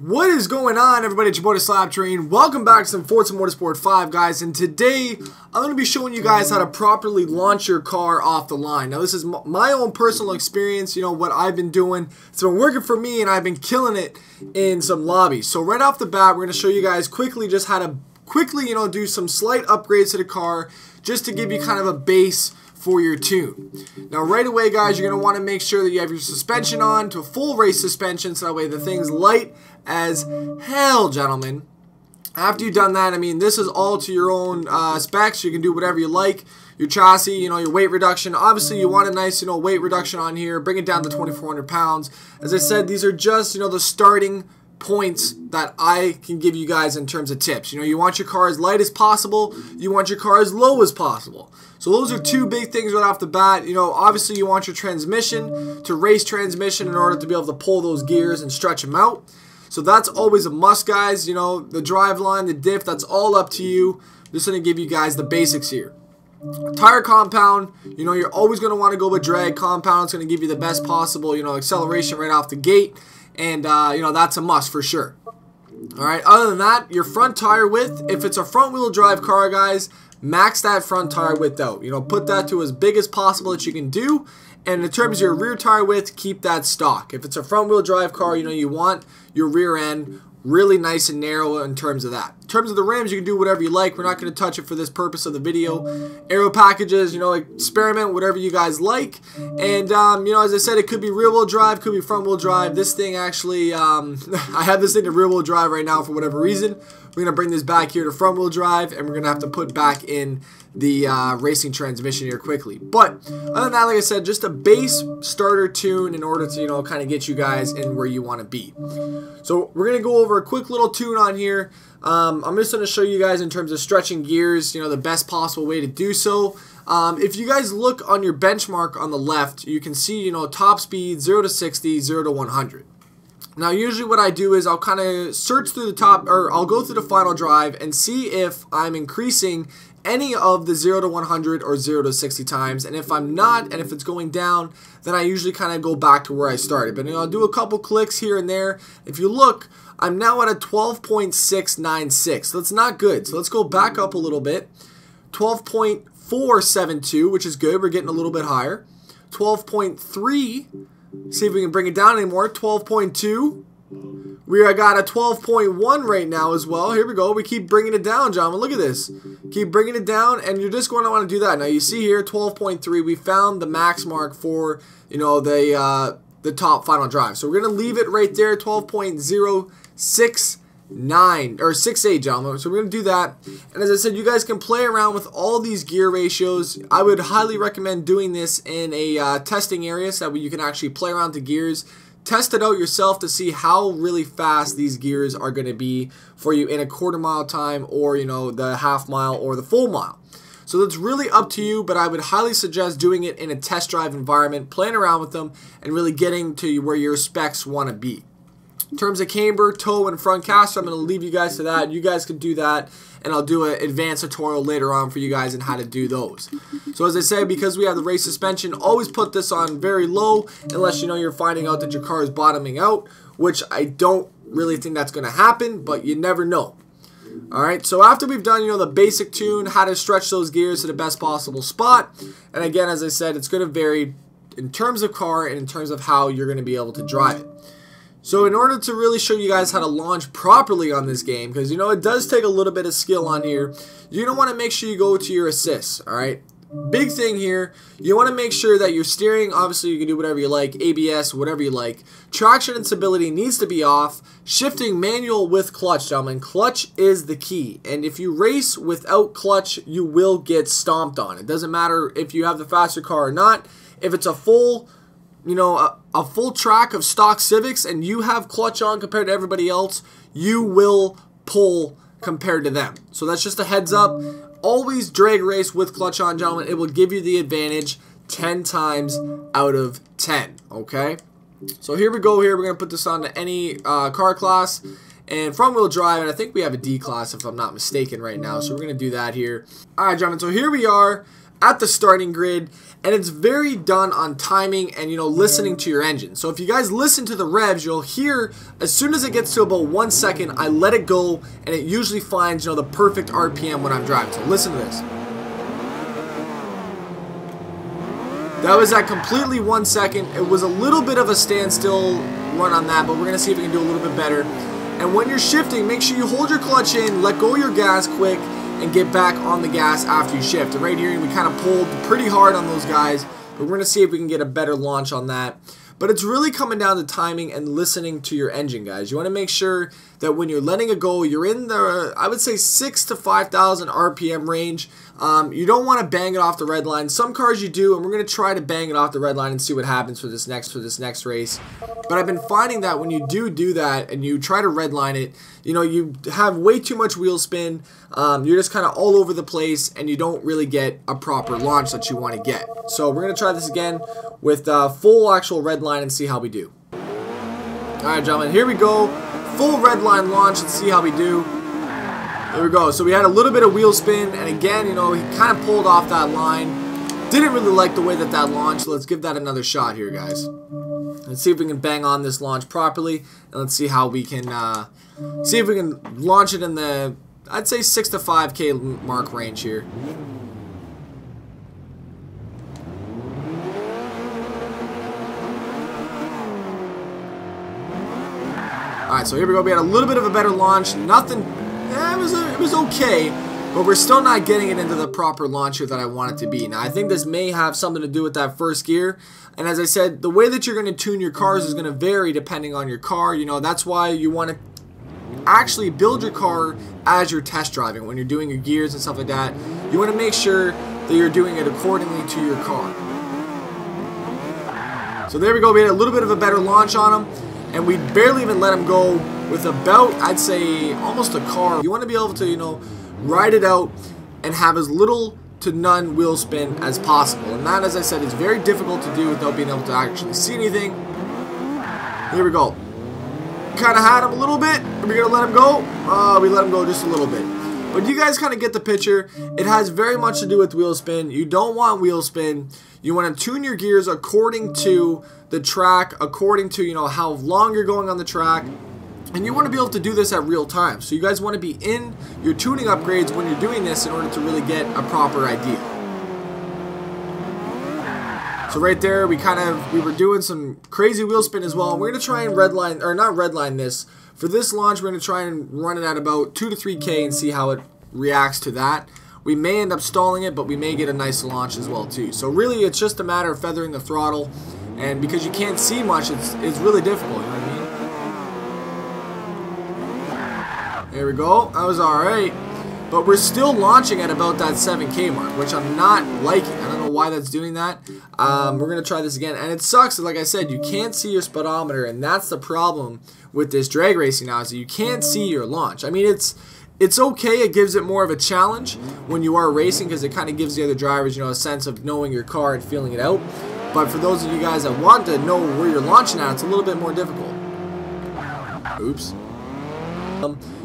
What is going on, everybody? It's your boy, the SLAPTrain. Welcome back to some Forza Motorsport 5, guys. And today, I'm going to be showing you guys how to properly launch your car off the line. Now, this is my own personal experience, what I've been doing. It's been working for me, and I've been killing it in some lobbies. So, right off the bat, we're going to show you guys quickly just how to do some slight upgrades to the car, just to give you kind of a base for your tune. Now right away, guys, you're going to want to make sure that you have your suspension on to a full race suspension, so that way the thing's light as hell, gentlemen. After you've done that, this is all to your own specs. You can do whatever you like. Your chassis, your weight reduction. Obviously, you want a nice, weight reduction on here. Bring it down to 2,400 pounds. As I said, these are just, the starting points that I can give you guys in terms of tips. You want your car as light as possible. You want your car as low as possible. So those are two big things right off the bat. Obviously you want your transmission to race transmission in order to be able to pull those gears and stretch them out. So that's always a must, guys. The drive line, the diff, that's all up to you. I'm just going to give you guys the basics here. Tire compound, you're always going to want to go with drag compound. It's going to give you the best possible, acceleration right off the gate. And, that's a must for sure. Alright, other than that, your front tire width, if it's a front-wheel drive car, guys, max that front tire width out. Put that to as big as possible that you can do. And in terms of your rear tire width, keep that stock. If it's a front-wheel drive car, you want your rear end really nice and narrow in terms of that. In terms of the rims, you can do whatever you like. We're not going to touch it for this purpose of the video. Aero packages, experiment whatever you guys like. And, as I said, it could be rear-wheel drive, could be front-wheel drive. This thing actually, I have this thing in rear-wheel drive right now for whatever reason. We're going to bring this back here to front-wheel drive, and we're going to have to put back in the racing transmission here quickly. But other than that, like I said, just a base starter tune in order to, kind of get you guys in where you want to be. So we're going to go over a quick little tune on here. I'm just going to show you guys in terms of stretching gears, the best possible way to do so. If you guys look on your benchmark on the left, you can see, top speed 0 to 60, 0 to 100. Now, usually what I do is I'll kind of search through the top, or I'll go through the final drive and see if I'm increasing any of the 0 to 100 or 0 to 60 times. And if I'm not, and if it's going down, then I usually kind of go back to where I started. But I'll do a couple clicks here and there. If you look, I'm now at a 12.696. That's not good. So let's go back up a little bit. 12.472, which is good. We're getting a little bit higher. 12.3. See if we can bring it down anymore. 12.2. We got a 12.1 right now as well. Here we go. We keep bringing it down, gentlemen. Look at this. Keep bringing it down, and you're just going to want to do that. Now, you see here, 12.3. We found the max mark for, the top final drive. So we're going to leave it right there, 12.069, or 68, gentlemen. So we're going to do that. And as I said, you guys can play around with all these gear ratios. I would highly recommend doing this in a testing area so that you can actually play around the gears. Test it out yourself to see how really fast these gears are going to be for you in a quarter-mile time, or, the half-mile or the full mile. So that's really up to you, but I would highly suggest doing it in a test drive environment, playing around with them, and really getting to where your specs want to be. In terms of camber, toe, and front caster, I'm going to leave you guys to that. You guys can do that, and I'll do an advanced tutorial later on for you guys on how to do those. So as I said, because we have the race suspension, always put this on very low, unless you're finding out that your car is bottoming out, which I don't really think that's going to happen, but you never know. Alright, so after we've done, the basic tune, how to stretch those gears to the best possible spot, and again, as I said, it's going to vary in terms of car and in terms of how you're going to be able to drive it. So in order to really show you guys how to launch properly on this game, because it does take a little bit of skill on here, you're going to want to make sure you go to your assists, alright? Big thing here, you want to make sure that your steering, obviously you can do whatever you like, ABS, whatever you like. Traction and stability needs to be off. Shifting manual with clutch, gentlemen. Clutch is the key. And if you race without clutch, you will get stomped on. It doesn't matter if you have the faster car or not. If it's a full, a full track of stock Civics and you have clutch on compared to everybody else, you will pull compared to them. So that's just a heads up. Always drag race with clutch on, gentlemen. It will give you the advantage 10 times out of 10, okay? So here we go here. We're going to put this on to any car class. And front-wheel drive, and I think we have a D class if I'm not mistaken right now. So we're going to do that here. All right, gentlemen, so here we are. at the starting grid, and it's very done on timing and, you know, listening to your engine. So if you guys listen to the revs, you'll hear as soon as it gets to about 1 second, I let it go, and it usually finds, you know, the perfect RPM when I'm driving. So listen to this. That was at completely 1 second. It was a little bit of a standstill run on that, but we're gonna see if we can do a little bit better. And when you're shifting, make sure you hold your clutch in, let go of your gas quick, and get back on the gas after you shift. And right here, we kind of pulled pretty hard on those guys, but we're going to see if we can get a better launch on that. But it's really coming down to timing and listening to your engine, guys. You want to make sure that when you're letting it go, you're in the, I would say, 6,000 to 5,000 RPM range. You don't want to bang it off the red line. Some cars you do, and we're going to try to bang it off the red line and see what happens for this next race. But I've been finding that when you do that and you try to redline it, you know, you have way too much wheel spin. You're just kind of all over the place, and you don't really get a proper launch that you want to get. So we're going to try this again with full actual red line and see how we do. Alright, gentlemen, here we go. Full red line launch and see how we do. There we go. So we had a little bit of wheel spin, and again, you know, he kind of pulled off that line. Didn't really like the way that launched. Let's give that another shot here, guys. Let's see if we can bang on this launch properly, and let's see how we can see if we can launch it in the, I'd say, 6 to 5K mark range here. Alright, so here we go. We had a little bit of a better launch. Nothing, it was okay, but we're still not getting it into the proper launcher that I want it to be. Now, I think this may have something to do with that first gear. And as I said, the way that you're going to tune your cars is going to vary depending on your car. You know, that's why you want to actually build your car as you're test driving. When you're doing your gears and stuff like that, you want to make sure that you're doing it accordingly to your car. So there we go. We had a little bit of a better launch on him, and we barely even let him go with about, I'd say, almost a car. You want to be able to, you know, ride it out and have as little to none wheel spin as possible. And that, as I said, is very difficult to do without being able to actually see anything. Here we go. Kind of had him a little bit. Are we going to let him go? We let him go just a little bit. But you guys kind of get the picture. It has very much to do with wheel spin. You don't want wheel spin. You want to tune your gears according to the track, according to, you know, how long you're going on the track. And you want to be able to do this at real time. So you guys want to be in your tuning upgrades when you're doing this in order to really get a proper idea. So right there, we were doing some crazy wheel spin as well. We're going to try and redline, or not redline this. For this launch, we're going to try and run it at about 2 to 3K and see how it reacts to that. We may end up stalling it, but we may get a nice launch as well too. So really, it's just a matter of feathering the throttle. And because you can't see much, it's really difficult, you know what I mean? There we go. That was alright. But we're still launching at about that 7K mark, which I'm not liking. I don't know why that's doing that. We're going to try this again. And it sucks, like I said, you can't see your speedometer, and that's the problem with this drag racing now, is that you can't see your launch. I mean, it's okay. It gives it more of a challenge when you are racing, because it kind of gives the other drivers, you know, a sense of knowing your car and feeling it out. But for those of you guys that want to know where you're launching at, it's a little bit more difficult. Oops.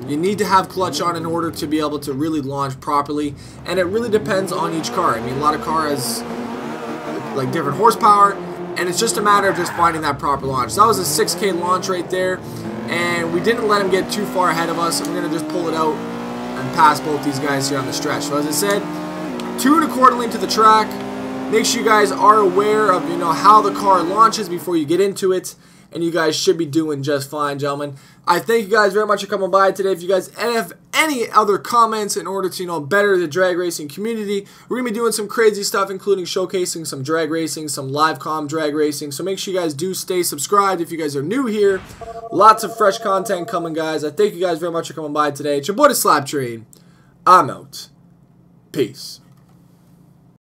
You need to have clutch on in order to be able to really launch properly, and it really depends on each car. I mean, a lot of cars has like different horsepower, and it's just a matter of just finding that proper launch. So that was a 6K launch right there, and we didn't let him get too far ahead of us, and we're going to just pull it out and pass both these guys here on the stretch. So as I said, tune accordingly to the track. Make sure you guys are aware of, you know, how the car launches before you get into it. And you guys should be doing just fine, gentlemen. I thank you guys very much for coming by today. If you guys have any other comments in order to, you know, better the drag racing community, we're going to be doing some crazy stuff, including showcasing some drag racing, some live comm drag racing. So make sure you guys do stay subscribed if you guys are new here. Lots of fresh content coming, guys. I thank you guys very much for coming by today. It's your boy, the SLAPTrain. I'm out. Peace.